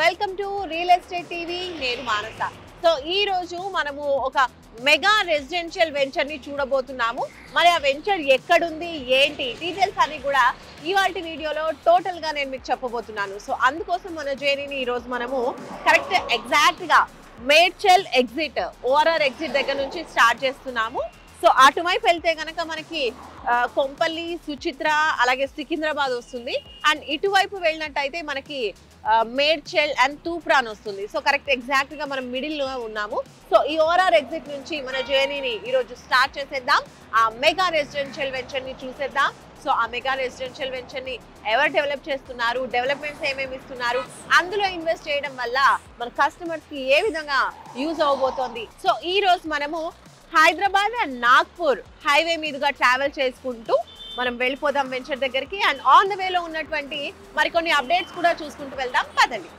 Welcome to real estate TV. నేను మానస. So ఈ రోజు మనము ఒక మెగా రెసిడెన్షియల్ వెంచర్ ని చూడబోతున్నాము. మరి ఆ వెంచర్ ఎక్కడుంది, ఏంటి డీటెయిల్స్ అన్ని కూడా ఇవాల్టి వీడియోలో టోటల్ గా నేను మీకు చెప్పబోతున్నాను. సో అందుకోసం మన జర్నీని ఈ రోజు మనము కరెక్ట్ ఎగ్జాక్ట్ గా మేడ్చల్ ఎగ్జిట్ ఓఆర్ఆర్ ఎగ్జిట్ దగ్గర నుంచి స్టార్ట్ చేస్తున్నాము. సో అటువైపు వెళ్తే కనుక మనకి కొంపల్లి, సుచిత్ర, అలాగే సికింద్రాబాద్ వస్తుంది. అండ్ ఇటువైపు వెళ్ళినట్టయితే మనకి మేడ్చల్ అండ్ తూప్రాన్ వస్తుంది. సో కరెక్ట్ ఎగ్జాక్ట్ గా మనం మిడిల్ లో ఉన్నాము. సో ఈ ఓఆర్ఆర్ ఎగ్జిట్ నుంచి మన జర్నీని ఈ రోజు స్టార్ట్ చేసేద్దాం. ఆ మెగా రెసిడెన్షియల్ వెంచర్ ని చూసేద్దాం. సో ఆ మెగా రెసిడెన్షియల్ వెంచర్ ని ఎవరు డెవలప్ చేస్తున్నారు, డెవలప్మెంట్స్ ఏమేమి ఇస్తున్నారు, అందులో ఇన్వెస్ట్ చేయడం వల్ల మన కస్టమర్స్ కి ఏ విధంగా యూజ్ అవబోతోంది. సో ఈ రోజు మనము హైదరాబాద్ అండ్ నాగ్పూర్ హైవే మీదుగా ట్రావెల్ చేసుకుంటూ మనం వెళ్ళిపోదాం వెంచర్ దగ్గరికి. అండ్ ఆన్ ద వేలో ఉన్నటువంటి మరికొన్ని అప్డేట్స్ కూడా చూసుకుంటూ వెళ్దాం. పదండి.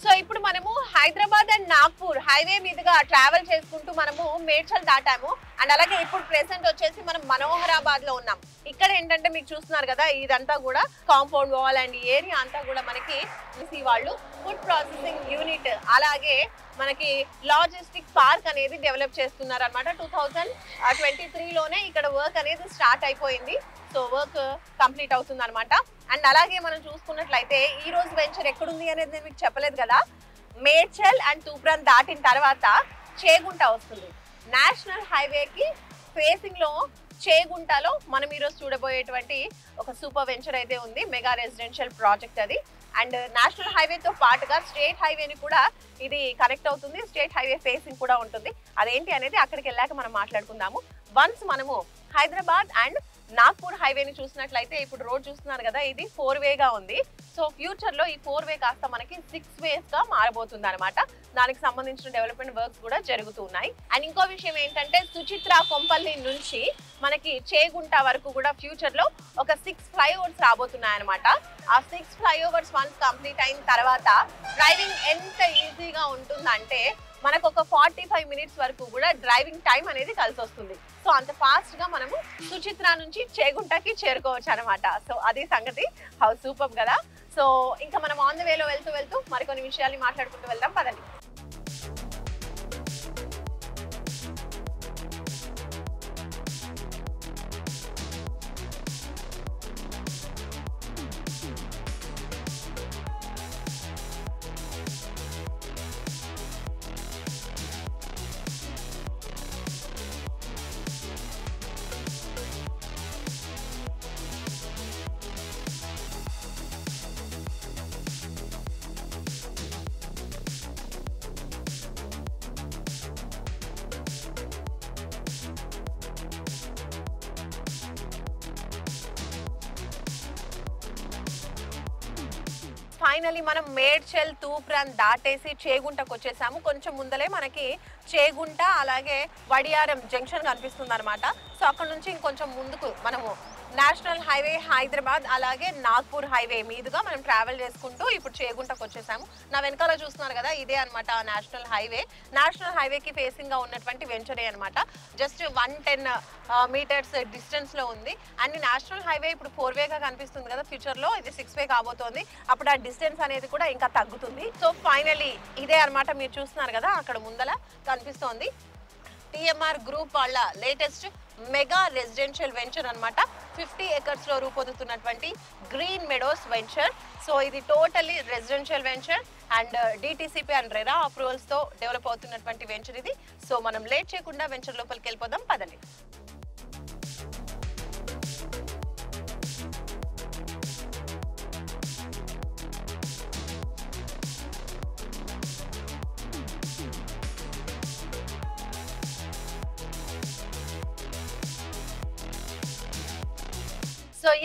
సో ఇప్పుడు మనము హైదరాబాద్ అండ్ నాగ్పూర్ హైవే మీదుగా ట్రావెల్ చేసుకుంటూ మనము మేడ్చల్ దాటాము. అండ్ అలాగే ఇప్పుడు ప్రెసెంట్ వచ్చేసి మనం మనోహరాబాద్ లో ఉన్నాం. ఇక్కడ ఏంటంటే మీకు చూస్తున్నారు కదా, ఇదంతా కూడా కాంపౌండ్ వాల్ అండ్ ఏరియా అంతా కూడా మనకి వాళ్ళు ఫుడ్ ప్రాసెసింగ్ యూనిట్, అలాగే మనకి లాజిస్టిక్ పార్క్ అనేది డెవలప్ చేస్తున్నారు అనమాట. 2023లోనే ఇక్కడ వర్క్ అనేది స్టార్ట్ అయిపోయింది. సో వర్క్ కంప్లీట్ అవుతుంది అనమాట. అండ్ అలాగే మనం చూసుకున్నట్లయితే ఈ రోజు వెంచర్ ఎక్కడుంది అనేది నేను మీకు చెప్పలేదు కదా. మేడ్చల్ అండ్ తూప్రాన్ దాటిన తర్వాత చేగుంట వస్తుంది. నేషనల్ హైవేకి ఫేసింగ్ లో చేగుంటలో మనం ఈరోజు చూడబోయేటువంటి ఒక సూపర్ వెంచర్ అయితే ఉంది, మెగా రెసిడెన్షియల్ ప్రాజెక్ట్ అది. అండ్ నేషనల్ హైవేతో పాటుగా స్టేట్ హైవేని కూడా ఇది కనెక్ట్ అవుతుంది. స్టేట్ హైవే ఫేసింగ్ కూడా ఉంటుంది. అదేంటి అనేది అక్కడికి వెళ్ళాక మనం మాట్లాడుకుందాము. వన్స్ మనము హైదరాబాద్ అండ్ నాగ్పూర్ హైవేని చూసినట్లయితే ఇప్పుడు రోడ్ చూస్తున్నారు కదా, ఇది 4 వేగా ఉంది. సో ఫ్యూచర్ లో ఈ 4 వే కాస్త మనకి 6 వేస్ గా మారబోతుంది అనమాట. దానికి సంబంధించిన డెవలప్మెంట్ వర్క్స్ కూడా జరుగుతున్నాయి. అండ్ ఇంకో విషయం ఏంటంటే సుచిత్ర కొంపల్లి నుంచి మనకి చేగుంట వరకు కూడా ఫ్యూచర్ లో ఒక 6 ఫ్లైఓవర్స్ రాబోతున్నాయి అనమాట. ఆ 6 ఫ్లైఓవర్స్ వన్స్ కంప్లీట్ అయిన తర్వాత డ్రైవింగ్ ఎంత ఈజీగా ఉంటుందంటే మనకు ఒక 45 మినిట్స్ వరకు కూడా డ్రైవింగ్ టైం అనేది కలిసి వస్తుంది. సో అంత ఫాస్ట్ గా మనము సుచిత్ర నుంచి చేగుంటకి చేరుకోవచ్చు అనమాట. సో అది సంగతి. హౌ సూపర్ కదా. సో ఇంకా మనం ఆన్ ద వేలో వెళ్తూ మరికొన్ని విషయాలు మాట్లాడుకుంటూ వెళ్దాం. పదండి. ఫైనలీ మనం మేడ్చల్, తూప్రాన్ దాటేసి చేగుంటకు వచ్చేసాము. కొంచెం ముందలే మనకి చేగుంట అలాగే వడియారం జంక్షన్ కనిపిస్తుంది అనమాట. సో అక్కడ నుంచి ఇంకొంచెం ముందుకు మనము నేషనల్ హైవే హైదరాబాద్ అలాగే నాగ్పూర్ హైవే మీదుగా మనం ట్రావెల్ చేసుకుంటూ ఇప్పుడు చేగుంటకు వచ్చేసాము. నా వెనకాల చూస్తున్నారు కదా, ఇదే అనమాట నేషనల్ హైవే. నేషనల్ హైవేకి ఫేసింగ్ గా ఉన్నటువంటి వెంచరే అనమాట. జస్ట్ 110 మీటర్స్ డిస్టెన్స్ లో ఉంది. అండ్ నేషనల్ హైవే ఇప్పుడు 4 వేగా కనిపిస్తుంది కదా, ఫ్యూచర్ లో ఇది 6 వే కాబోతోంది. అప్పుడు ఆ డిస్టెన్స్ అనేది కూడా ఇంకా తగ్గుతుంది. సో ఫైనలీ ఇదే అనమాట మీరు చూస్తున్నారు కదా, అక్కడ ముందల కనిపిస్తోంది టిఎంఆర్ గ్రూప్ వాళ్ళ లేటెస్ట్ మెగా రెసిడెన్షియల్ వెంచర్ అనమాట. 50 ఏకర్స్ లో రూపొందుతున్నటువంటి గ్రీన్ మెడోస్ వెంచర్. సో ఇది totally residential venture and DTCP and RERA approvals తో డెవలప్ అవుతున్నటువంటి వెంచర్ ఇది. సో మనం లేట్ చేయకుండా వెంచర్ లోపలికి వెళ్ళిపోదాం. పదండి.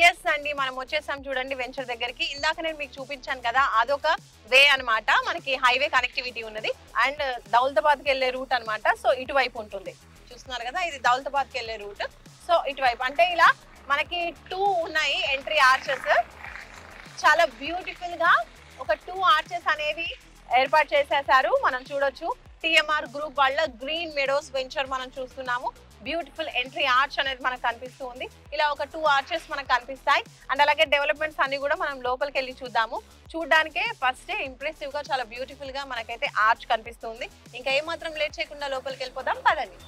ఎస్ అండి, మనం వచ్చేసాం చూడండి వెంచర్ దగ్గరికి. ఇందాక నేను మీకు చూపించాను కదా, అదొక వే అన్నమాట. మనకి హైవే కనెక్టివిటీ ఉన్నది అండ్ దౌలతాబాద్కి వెళ్ళే రూట్ అన్నమాట. సో ఇటువైపు ఉంటుంది, చూస్తున్నారు కదా, ఇది దౌలతాబాద్కి వెళ్ళే రూట్. సో ఇటువైపు అంటే ఇలా మనకి 2 ఉన్నాయి ఎంట్రీ ఆర్చెస్. చాలా బ్యూటిఫుల్ గా ఒక 2 ఆర్చెస్ అనేవి ఏర్పాటు చేసేసారు. మనం చూడొచ్చు టిఎంఆర్ గ్రూప్ వాళ్ళ గ్రీన్ మెడోస్ వెంచర్ మనం చూస్తున్నాము. బ్యూటిఫుల్ ఎంట్రీ ఆర్చ్ అనేది మనకు కనిపిస్తూ ఉంది. ఇలా ఒక 2 ఆర్చెస్ మనకు కనిపిస్తాయి అండ్ అలాగే డెవలప్మెంట్స్ అన్ని కూడా మనం లోపలికి వెళ్ళి చూద్దాము. చూడడానికే ఫస్ట్ ఇంప్రెసివ్ గా చాలా బ్యూటిఫుల్ గా మనకైతే ఆర్చ్ కనిపిస్తుంది. ఇంకా ఏమాత్రం లేట్ చేయకుండా లోపలికి వెళ్ళిపోదాం పదండి.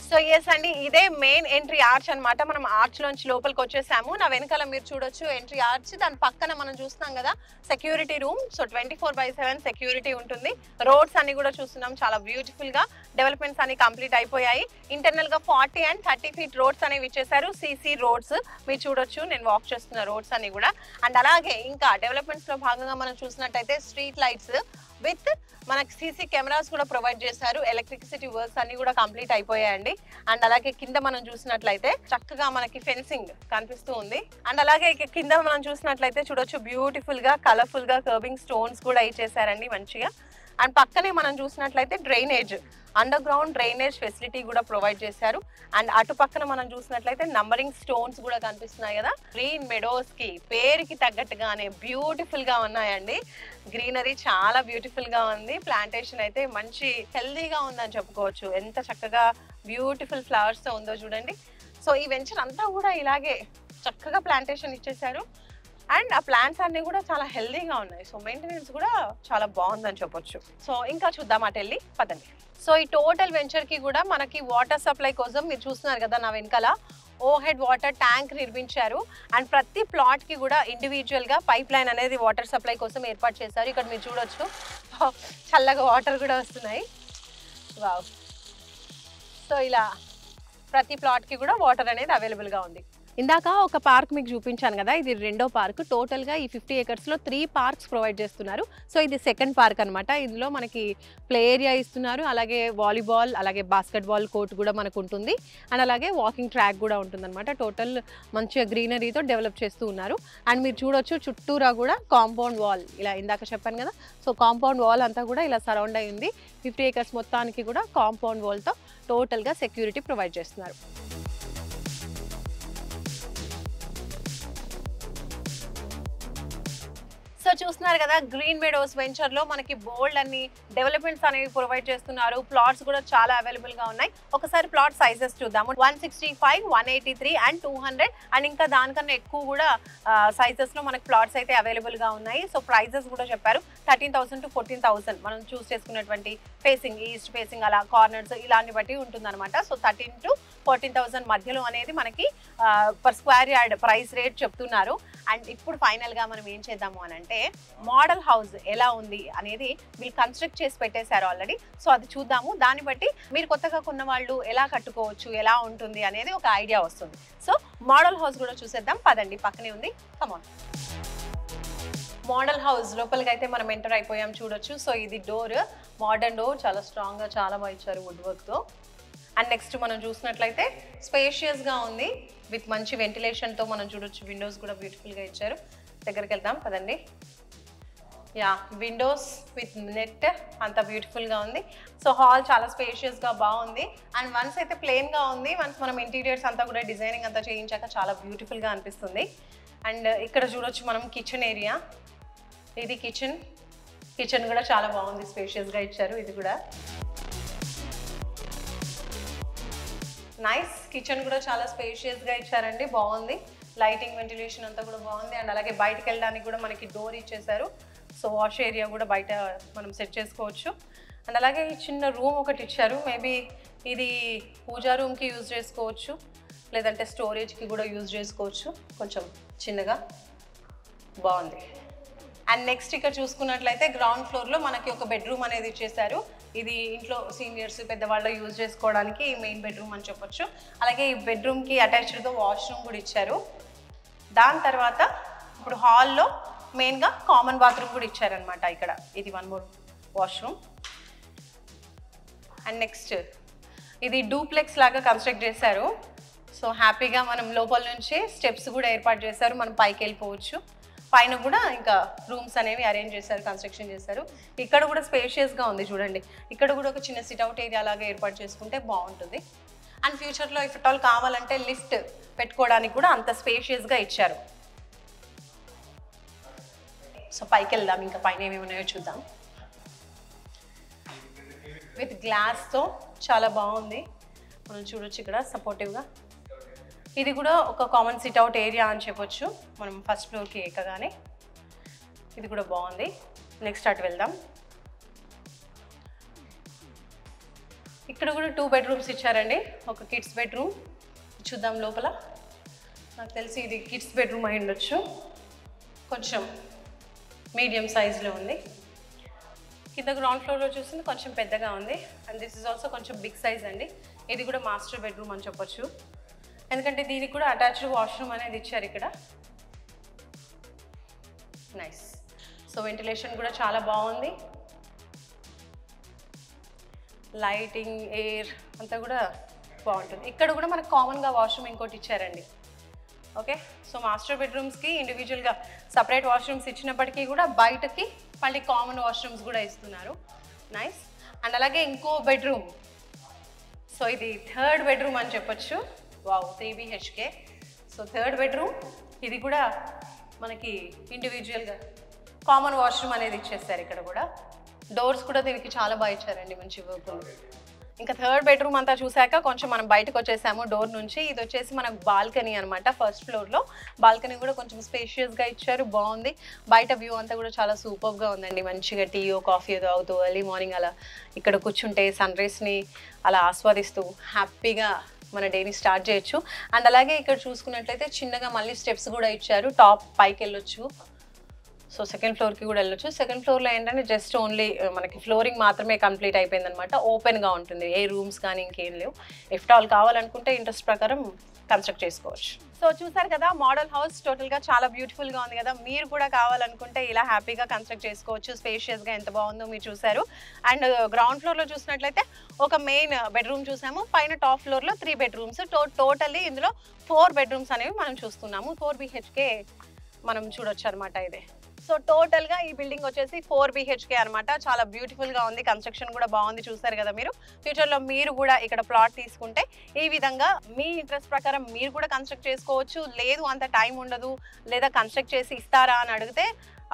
సో ఎస్ అండి, ఇదే మెయిన్ ఎంట్రీ ఆర్చ్ అన్నమాట. మనం ఆర్చ్ నుంచి లోపలికి వచ్చేసాము. నా వెనకాల మీరు చూడొచ్చు ఎంట్రీ ఆర్చ్. దాని పక్కన మనం చూస్తున్నాం కదా సెక్యూరిటీ రూమ్. సో 24/7 సెక్యూరిటీ ఉంటుంది. రోడ్స్ అన్ని కూడా చూస్తున్నాం, చాలా బ్యూటిఫుల్ గా డెవలప్మెంట్స్ అన్ని కంప్లీట్ అయిపోయాయి. ఇంటర్నల్ గా 40 and 30 feet రోడ్స్ అనేవి ఇచ్చేసారు. సిసి రోడ్స్ మీరు చూడొచ్చు, నేను వాక్ చేస్తున్న రోడ్స్ అన్ని కూడా. అండ్ అలాగే ఇంకా డెవలప్మెంట్స్ లో భాగంగా మనం చూసినట్టయితే స్ట్రీట్ లైట్స్ విత్ మనకి సీసీ కెమెరాస్ కూడా ప్రొవైడ్ చేశారు. ఎలక్ట్రిసిటీ వర్క్స్ అన్ని కూడా కంప్లీట్ అయిపోయాయండి. అండ్ అలాగే కింద మనం చూసినట్లయితే చక్కగా మనకి ఫెన్సింగ్ కనిపిస్తూ ఉంది. అండ్ అలాగే కింద మనం చూసినట్లయితే చూడొచ్చు బ్యూటిఫుల్ గా కలర్ఫుల్ గా కర్వింగ్ స్టోన్స్ కూడా ఇచ్చేసారండి మంచిగా. అండ్ పక్కనే మనం చూసినట్లయితే drainage, under ground drainage facility కూడా ప్రొవైడ్ చేశారు. అండ్ అటు పక్కన మనం చూసినట్లయితే నంబరింగ్ స్టోన్స్ కూడా కనిపిస్తున్నాయి కదా. గ్రీన్ మెడోస్ కి పేరుకి తగ్గట్టుగానే బ్యూటిఫుల్ గా ఉన్నాయండి. గ్రీనరీ చాలా బ్యూటిఫుల్ గా ఉంది. ప్లాంటేషన్ అయితే మంచి హెల్దీగా ఉందని చెప్పుకోవచ్చు. ఎంత చక్కగా బ్యూటిఫుల్ ఫ్లవర్స్ తో ఉందో చూడండి. సో ఈ వెంచర్ అంతా కూడా ఇలాగే చక్కగా ప్లాంటేషన్ ఇచ్చేసారు. అండ్ ఆ ప్లాంట్స్ అన్ని కూడా చాలా హెల్దీగా ఉన్నాయి. సో మెయింటెనెన్స్ కూడా చాలా బాగుందని చెప్పొచ్చు. సో ఇంకా చూద్దాం అటు వెళ్ళి పదండి. సో ఈ టోటల్ వెంచర్ కి కూడా మనకి వాటర్ సప్లై కోసం మీరు చూస్తున్నారు కదా నా వెనకాల ఓవర్ హెడ్ వాటర్ ట్యాంక్ నిర్మించారు. అండ్ ప్రతి ప్లాట్ కి కూడా ఇండివిజువల్ గా పైప్ లైన్ అనేది వాటర్ సప్లై కోసం ఏర్పాటు చేశారు. ఇక్కడ మీరు చూడొచ్చు చల్లగా వాటర్ కూడా వస్తున్నాయి. వావ్. సో ఇలా ప్రతి ప్లాట్ కి కూడా వాటర్ అనేది అవైలబుల్ గా ఉంది. ఇందాక ఒక పార్క్ మీకు చూపించాను కదా, ఇది రెండో పార్క్. టోటల్గా ఈ 50 acres లో 3 parks ప్రొవైడ్ చేస్తున్నారు. సో ఇది సెకండ్ పార్క్ అనమాట. ఇందులో మనకి ప్లే ఏరియా ఇస్తున్నారు, అలాగే వాలీబాల్ అలాగే బాస్కెట్బాల్ కోర్ట్ కూడా మనకు ఉంటుంది. అండ్ అలాగే వాకింగ్ ట్రాక్ కూడా ఉంటుంది అనమాట. టోటల్ మంచిగా గ్రీనరీతో డెవలప్ చేస్తూ ఉన్నారు. అండ్ మీరు చూడొచ్చు చుట్టూరా కూడా కాంపౌండ్ వాల్, ఇలా ఇందాక చెప్పాను కదా, సో కాంపౌండ్ వాల్ అంతా కూడా ఇలా సరౌండ్ అయి ఉంది. 50 acres మొత్తానికి కూడా కాంపౌండ్ వాల్తో టోటల్గా సెక్యూరిటీ ప్రొవైడ్ చేస్తున్నారు. సో చూస్తున్నారు కదా గ్రీన్ మెడోస్ వెంచర్ లో మనకి బోల్డ్ అన్ని డెవలప్మెంట్స్ అనేవి ప్రొవైడ్ చేస్తున్నారు. ప్లాట్స్ కూడా చాలా అవైలబుల్ గా ఉన్నాయి. ఒకసారి ప్లాట్ సైజెస్ చూద్దాము. 165, 183 and 200 అండ్ ఇంకా దానికన్నా ఎక్కువ కూడా సైజెస్ లో మనకి ప్లాట్స్ అయితే అవైలబుల్ గా ఉన్నాయి. సో ప్రైజెస్ కూడా చెప్పారు 13,000 to 14,000. మనం చూస్ చేసుకున్నటువంటి ఫేసింగ్, ఈస్ట్ ఫేసింగ్, అలా కార్నర్స్ ఇలాంటి బట్టి ఉంటుంది అనమాట. సో 13,000 to 14,000 మధ్యలో అనేది మనకి per square yard price rate చెప్తున్నారు. అండ్ ఇప్పుడు ఫైనల్ గా మనం ఏం చేద్దాము అని అంటే మోడల్ హౌస్ ఎలా ఉంది అనేది వీళ్ళు కన్స్ట్రక్ట్ చేసి పెట్టేశారు ఆల్రెడీ. సో అది చూద్దాము. దాన్ని బట్టి మీరు కొత్తగా కొన్న వాళ్ళు ఎలా కట్టుకోవచ్చు, ఎలా ఉంటుంది అనేది ఒక ఐడియా వస్తుంది. సో మోడల్ హౌస్ కూడా చూసేద్దాం పదండి, పక్కనే ఉంది. కమాన్. మోడల్ హౌస్ లోపలికి అయితే మనం ఎంటర్ అయిపోయాం, చూడొచ్చు. సో ఇది డోర్, మోడర్న్ డోర్, చాలా స్ట్రాంగ్ గా చాలా బాగా ఇచ్చారు వుడ్ వర్క్ తో. అండ్ నెక్స్ట్ మనం చూసినట్లయితే స్పేషియస్ గా ఉంది విత్ మంచి వెంటిలేషన్ తో మనం చూడొచ్చు. విండోస్ కూడా బ్యూటిఫుల్ గా ఇచ్చారు. దగ్గరికి వెళ్దాం పదండి. యా, విండోస్ విత్ నెట్ అంత బ్యూటిఫుల్ గా ఉంది. సో హాల్ చాలా స్పేషియస్ గా బాగుంది. అండ్ వన్స్ అయితే ప్లెయిన్ గా ఉంది. వన్స్ మనం ఇంటీరియర్స్ అంతా కూడా డిజైనింగ్ అంతా చేయించాక చాలా బ్యూటిఫుల్ గా అనిపిస్తుంది. అండ్ ఇక్కడ చూడొచ్చు మనం కిచెన్ ఏరియా. ఇది కిచెన్. కిచెన్ కూడా చాలా బాగుంది, స్పేషియస్ గా ఇచ్చారు. ఇది కూడా నైస్. కిచెన్ కూడా చాలా స్పేషియస్ గా ఇచ్చారండి, బాగుంది. లైటింగ్, వెంటిలేషన్ అంతా కూడా బాగుంది. అండ్ అలాగే బయటకు వెళ్ళడానికి కూడా మనకి డోర్ ఇచ్చేసారు. సో వాష్ ఏరియా కూడా బయట మనం సెట్ చేసుకోవచ్చు. అండ్ అలాగే ఈ చిన్న రూమ్ ఒకటి ఇచ్చారు. మేబీ ఇది పూజా రూమ్కి యూజ్ చేసుకోవచ్చు, లేదంటే స్టోరేజ్కి కూడా యూజ్ చేసుకోవచ్చు. కొంచెం చిన్నగా బాగుంది. అండ్ నెక్స్ట్ ఇక్కడ చూసుకున్నట్లయితే గ్రౌండ్ ఫ్లోర్లో మనకి ఒక బెడ్రూమ్ అనేది ఇచ్చేసారు. ఇది ఇంట్లో సీనియర్స్, పెద్దవాళ్ళు యూజ్ చేసుకోవడానికి మెయిన్ బెడ్రూమ్ అని చెప్పొచ్చు. అలాగే ఈ బెడ్రూమ్కి అటాచ్డ్గా వాష్రూమ్ కూడా ఇచ్చారు. దాని తర్వాత ఇప్పుడు హాల్లో మెయిన్గా కామన్ బాత్రూమ్ కూడా ఇచ్చారనమాట. ఇక్కడ ఇది 1 more వాష్రూమ్. అండ్ నెక్స్ట్ ఇది డూప్లెక్స్ లాగా కన్స్ట్రక్ట్ చేశారు. సో హ్యాపీగా మనం లోపల నుంచి స్టెప్స్ కూడా ఏర్పాటు చేశారు, మనం పైకి వెళ్ళిపోవచ్చు. పైన కూడా ఇంకా రూమ్స్ అనేవి అరేంజ్ చేశారు, కన్స్ట్రక్షన్ చేశారు. ఇక్కడ కూడా స్పేషియస్గా ఉంది చూడండి. ఇక్కడ కూడా ఒక చిన్న సిట్అవుట్ ఏరియా లాగా ఏర్పాటు చేసుకుంటే బాగుంటుంది. అండ్ ఫ్యూచర్లో ఇఫ్ ఇట్ ఆల్ కావాలంటే లిఫ్ట్ పెట్టుకోవడానికి కూడా అంత స్పేషియస్గా ఇచ్చారు. సో పైకి వెళ్దాం, ఇంకా పైన ఏమేమి ఉన్నాయో చూద్దాం. విత్ గ్లాస్తో చాలా బాగుంది, మనం చూడొచ్చు ఇక్కడ సపోర్టివ్గా. ఇది కూడా ఒక కామన్ సిట్అవుట్ ఏరియా అని చెప్పొచ్చు మనం ఫస్ట్ ఫ్లోర్కి ఎక్కగానే. ఇది కూడా బాగుంది. నెక్స్ట్ అటు వెళ్దాం. ఇక్కడ కూడా 2 బెడ్రూమ్స్ ఇచ్చారండి. ఒక కిడ్స్ బెడ్రూమ్ చూద్దాం లోపల. నాకు తెలిసి ఇది కిడ్స్ బెడ్రూమ్ అయి ఉండొచ్చు, కొంచెం మీడియం సైజులో ఉంది. కింద గ్రౌండ్ ఫ్లోర్లో చూసింది కొంచెం పెద్దగా ఉంది. అండ్ దిస్ ఇస్ ఆల్సో కొంచెం బిగ్ సైజ్ అండి. ఇది కూడా మాస్టర్ బెడ్రూమ్ అని చెప్పొచ్చు, ఎందుకంటే దీనికి కూడా అటాచ్డ్ వాష్రూమ్ అనేది ఇచ్చారు ఇక్కడ. నైస్. సో వెంటిలేషన్ కూడా చాలా బాగుంది, లైటింగ్, ఎయిర్ అంతా కూడా బాగుంటుంది. ఇక్కడ కూడా మనకు కామన్గా వాష్రూమ్ ఇంకోటి ఇచ్చారండి. ఓకే, సో మాస్టర్ బెడ్రూమ్స్కి ఇండివిజువల్గా సపరేట్ వాష్రూమ్స్ ఇచ్చినప్పటికీ కూడా బయటకి మళ్ళీ కామన్ వాష్రూమ్స్ కూడా ఇస్తున్నారు. నైస్. అండ్ అలాగే ఇంకో బెడ్రూమ్, సో ఇది 3rd బెడ్రూమ్ అని చెప్పొచ్చు. Wow, 3 BHK. So 3rd bedroom, ఇది కూడా మనకి ఇండివిజువల్గా కామన్ వాష్రూమ్ అనేది ఇచ్చేస్తారు. ఇక్కడ కూడా డోర్స్ కూడా దీనికి చాలా బాగా ఇచ్చారండి, మంచి వర్క్. ఇంకా 3rd బెడ్రూమ్ అంతా చూసాక కొంచెం మనం బయటకు వచ్చేసాము డోర్ నుంచి. ఇది వచ్చేసి మనకు బాల్కనీ అనమాట, ఫస్ట్ ఫ్లోర్లో. బాల్కనీ కూడా కొంచెం స్పేషియస్గా ఇచ్చారు, బాగుంది. బయట వ్యూ అంతా కూడా చాలా సూపర్గా ఉందండి. మంచిగా టీయో కాఫీ తాగుతూ ఎర్లీ మార్నింగ్ అలా ఇక్కడ కూర్చుంటే సన్ రైజ్ని అలా ఆస్వాదిస్తూ హ్యాపీగా మన డేని స్టార్ట్ చేయొచ్చు. అండ్ అలాగే ఇక్కడ చూసుకున్నట్లయితే చిన్నగా మళ్ళీ స్టెప్స్ కూడా ఇచ్చారు, టాప్ పైకి వెళ్ళొచ్చు. సో 2nd ఫ్లోర్కి కూడా వెళ్ళొచ్చు. 2nd ఫ్లోర్లో ఏంటంటే జస్ట్ ఓన్లీ మనకి ఫ్లోరింగ్ మాత్రమే కంప్లీట్ అయిపోయింది అనమాట. ఓపెన్గా ఉంటుంది, ఏ రూమ్స్ కానీ ఇంకేం లేవు. ఇఫ్ ఆల్ కావాలనుకుంటే ఇంట్రెస్ట్ ప్రకారం కన్స్ట్రక్ట్ చేసుకోవచ్చు. సో చూసారు కదా, మోడల్ హౌస్ టోటల్గా చాలా బ్యూటిఫుల్గా ఉంది కదా. మీరు కూడా కావాలనుకుంటే ఇలా హ్యాపీగా కన్స్ట్రక్ట్ చేసుకోవచ్చు. స్పేషియస్గా ఎంత బాగుందో మీరు చూసారు. అండ్ గ్రౌండ్ ఫ్లోర్లో చూసినట్లయితే ఒక మెయిన్ బెడ్రూమ్ చూసాము, పైన టాప్ ఫ్లోర్లో 3 బెడ్రూమ్స్. టోటల్లీ ఇందులో 4 బెడ్రూమ్స్ అనేవి మనం చూస్తున్నాము. 4 BHK మనం చూడొచ్చు అనమాట ఇది. సో టోటల్గా ఈ బిల్డింగ్ వచ్చేసి 4 BHK అనమాట. చాలా బ్యూటిఫుల్గా ఉంది, కన్స్ట్రక్షన్ కూడా బాగుంది. చూసారు కదా మీరు. ఫ్యూచర్లో మీరు కూడా ఇక్కడ ప్లాట్ తీసుకుంటే ఈ విధంగా మీ ఇంట్రెస్ట్ ప్రకారం మీరు కూడా కన్స్ట్రక్ట్ చేసుకోవచ్చు. లేదు అంత టైం ఉండదు, లేదా కన్స్ట్రక్ట్ చేసి ఇస్తారా అని అడిగితే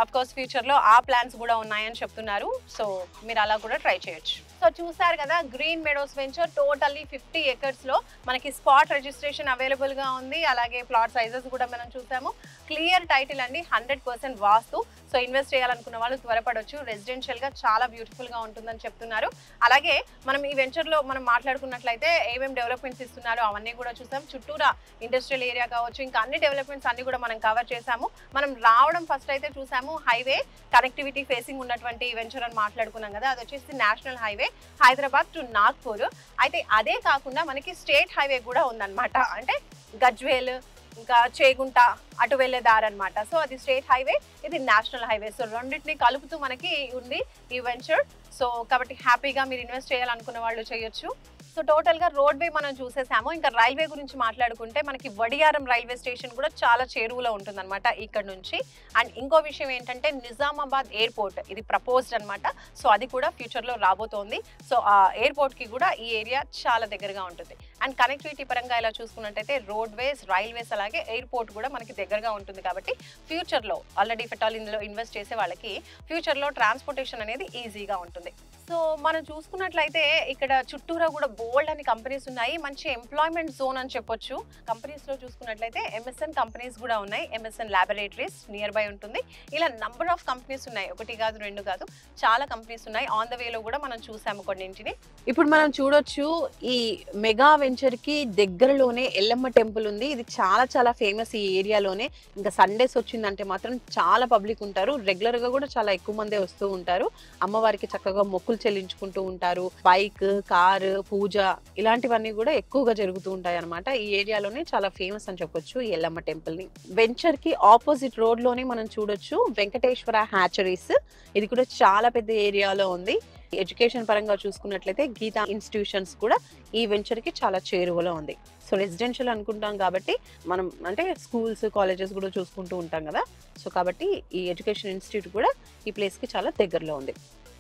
అఫ్ కోర్స్ ఫ్యూచర్లో ఆ ప్లాన్స్ కూడా ఉన్నాయని చెప్తున్నారు. సో మీరు అలా కూడా ట్రై చేయొచ్చు. సో చూసారు కదా, గ్రీన్ మెడోస్ వెంచర్ టోటల్లీ 50 acresలో మనకి స్పాట్ రిజిస్ట్రేషన్ అవైలబుల్గా ఉంది. అలాగే ప్లాట్ సైజెస్ కూడా మనం చూసాము. క్లియర్ టైటిల్ అండి, 100% వాస్తు. సో ఇన్వెస్ట్ చేయాలనుకున్న వాళ్ళు త్వరపడవచ్చు. రెసిడెన్షియల్గా చాలా బ్యూటిఫుల్గా ఉంటుందని చెప్తున్నారు. అలాగే మనం ఈ వెంచర్లో మనం మాట్లాడుకున్నట్లయితే ఏమేమి డెవలప్మెంట్స్ ఇస్తున్నారో అవన్నీ కూడా చూసాం. చుట్టూరా ఇండస్ట్రియల్ ఏరియా కావచ్చు, ఇంకా అన్ని డెవలప్మెంట్స్ అన్ని కూడా మనం కవర్ చేసాము. మనం రావడం ఫస్ట్ అయితే చూసాము హైవే కనెక్టివిటీ ఫేసింగ్ ఉన్నటువంటి వెంచర్ అని మాట్లాడుకున్నాం కదా. అది వచ్చేసి national highway Hyderabad to Nagpur. అయితే అదే కాకుండా మనకి స్టేట్ హైవే కూడా ఉందన్నమాట, అంటే గజ్వేల్ ఇంకా చేగుంట అటు వెళ్ళే దారి అనమాట. సో అది స్టేట్ హైవే, ఇది నేషనల్ హైవే. సో రెండింటిని కలుపుతూ మనకి ఉంది ఈ వెంచర్. సో కాబట్టి హ్యాపీగా మీరు ఇన్వెస్ట్ చేయాలనుకున్న వాళ్ళు చేయొచ్చు. సో టోటల్గా రోడ్వే మనం చూసేసాము. ఇంకా రైల్వే గురించి మాట్లాడుకుంటే మనకి వడియారం రైల్వే స్టేషన్ కూడా చాలా చేరువలో ఉంటుందన్నమాట ఇక్కడ నుంచి. అండ్ ఇంకో విషయం ఏంటంటే నిజామాబాద్ ఎయిర్పోర్ట్ ఇది ప్రపోజ్డ్ అనమాట. సో అది కూడా ఫ్యూచర్లో రాబోతోంది. సో ఆ ఎయిర్పోర్ట్కి కూడా ఈ ఏరియా చాలా దగ్గరగా ఉంటుంది. అండ్ కనెక్టివిటీ పరంగా ఇలా చూసుకున్నట్టయితే రోడ్వేస్, రైల్వేస్ అలాగే ఎయిర్పోర్ట్ కూడా మనకి దగ్గరగా ఉంటుంది. కాబట్టి ఫ్యూచర్లో ఆల్రెడీ ఫెటాల్ ఇందులో ఇన్వెస్ట్ చేసే వాళ్ళకి ఫ్యూచర్లో ట్రాన్స్పోర్టేషన్ అనేది ఈజీగా ఉంటుంది. సో మనం చూసుకున్నట్లయితే ఇక్కడ చుట్టూరా కూడా బోల్డ్ అని కంపెనీస్ ఉన్నాయి. మంచి ఎంప్లాయ్మెంట్ జోన్ అని చెప్పొచ్చు. కంపెనీస్లో చూసుకున్నట్లయితే MSN కంపెనీస్ కూడా ఉన్నాయి. MSN ల్యాబొరేటరీస్ నియర్ బై ఉంటుంది. ఇలా నంబర్ ఆఫ్ కంపెనీస్ ఉన్నాయి, 1 కాదు 2 కాదు, చాలా కంపెనీస్ ఉన్నాయి. ఆన్ ద వేలో కూడా మనం చూసాము కొన్నింటిని. ఇప్పుడు మనం చూడొచ్చు ఈ మెగా వెంచర్ కి దగ్గరలోనే ఎల్లమ్మ టెంపుల్ ఉంది. ఇది చాలా చాలా ఫేమస్ ఈ ఏరియాలోనే. ఇంకా సండేస్ వచ్చిందంటే మాత్రం చాలా పబ్లిక్ ఉంటారు. రెగ్యులర్ గా కూడా చాలా ఎక్కువ మందే వస్తూ ఉంటారు. అమ్మవారికి చక్కగా మొక్కులు చెల్లించుకుంటూ ఉంటారు. బైక్, కారు పూజ ఇలాంటివన్నీ కూడా ఎక్కువగా జరుగుతూ ఉంటాయి అనమాట. ఈ ఏరియాలోనే చాలా ఫేమస్ అని చెప్పొచ్చు ఈ ఎల్లమ్మ టెంపుల్ ని. వెంచర్ కి ఆపోజిట్ రోడ్ లోనే మనం చూడొచ్చు వెంకటేశ్వర హ్యాచరీస్. ఇది కూడా చాలా పెద్ద ఏరియాలో ఉంది. ఎడ్యుకేషన్ పరంగా చూసుకున్నట్లయితే గీతా ఇన్స్టిట్యూషన్స్ కూడా ఈ వెంచర్ కి చాలా చేరువలో ఉంది. సో రెసిడెన్షియల్ అనుకుంటాం కాబట్టి మనం అంటే స్కూల్స్ కాలేజెస్ కూడా చూసుకుంటూ ఉంటాం కదా. సో కాబట్టి ఈ ఎడ్యుకేషన్ ఇన్స్టిట్యూట్ కూడా ఈ ప్లేస్ కి చాలా దగ్గరలో ఉంది.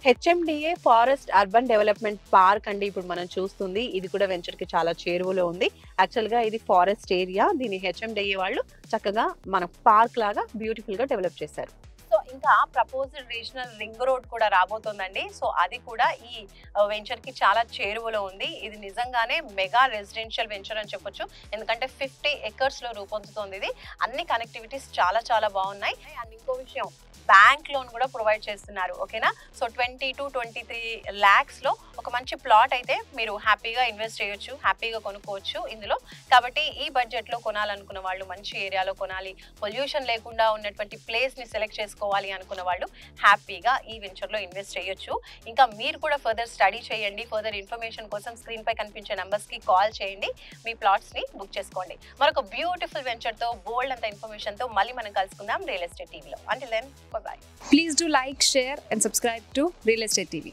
HMDA forest urban development park అండి ఇప్పుడు మనం చూస్తుంది. ఇది కూడా వెంచర్ కి చాలా చేరువలో ఉంది. యాక్చువల్ గా ఇది ఫారెస్ట్ ఏరియా. దీన్ని హెచ్ఎండిఏ వాళ్ళు చక్కగా మన పార్క్ లాగా బ్యూటిఫుల్ గా డెవలప్ చేశారు. సో ఇంకా ప్రపోజ్డ్ రీజనల్ రింగ్ రోడ్ కూడా రాబోతుందండి. సో అది కూడా ఈ వెంచర్ కి చాలా చేరువలో ఉంది. ఇది నిజంగానే మెగా రెసిడెన్షియల్ వెంచర్ అని చెప్పొచ్చు. ఎందుకంటే 50 acres లో రూపొందుతోంది ఇది. అన్ని కనెక్టివిటీస్ చాలా చాలా బాగున్నాయి. అండ్ ఇంకో విషయం, బ్యాంక్ లోన్ కూడా ప్రొవైడ్ చేస్తున్నారు. ఓకేనా. సో 20 to 23 lakhs లో ఒక మంచి ప్లాట్ అయితే మీరు హ్యాపీగా ఇన్వెస్ట్ చేయొచ్చు, హ్యాపీగా కొనుక్కోవచ్చు ఇందులో. కాబట్టి ఈ బడ్జెట్ లో కొనాలనుకున్న వాళ్ళు, మంచి ఏరియాలో కొనాలి, పొల్యూషన్ లేకుండా ఉన్నటువంటి ప్లేస్ ని సెలెక్ట్ చేసుకోవాలి అనుకున్న వాళ్ళు హ్యాపీగా ఈ వెంచర్ లో ఇన్వెస్ట్ చేయొచ్చు. ఇంకా మీరు కూడా ఫర్దర్ స్టడీ చేయండి. ఫర్దర్ ఇన్ఫర్మేషన్ కోసం స్క్రీన్ పై కనిపించే నంబర్స్ కి కాల్ చేయండి. మీ ప్లాట్స్ ని బుక్ చేసుకోండి. మరొక బ్యూటిఫుల్ వెంచర్ తో, బోల్డ్ అంత ఇన్ఫర్మేషన్ తో మళ్ళీ మనం కలుసుకుందాం రియల్ ఎస్టేట్ టీవీలో. Until then, bye-bye. Please do like, share and subscribe to Real Estate TV.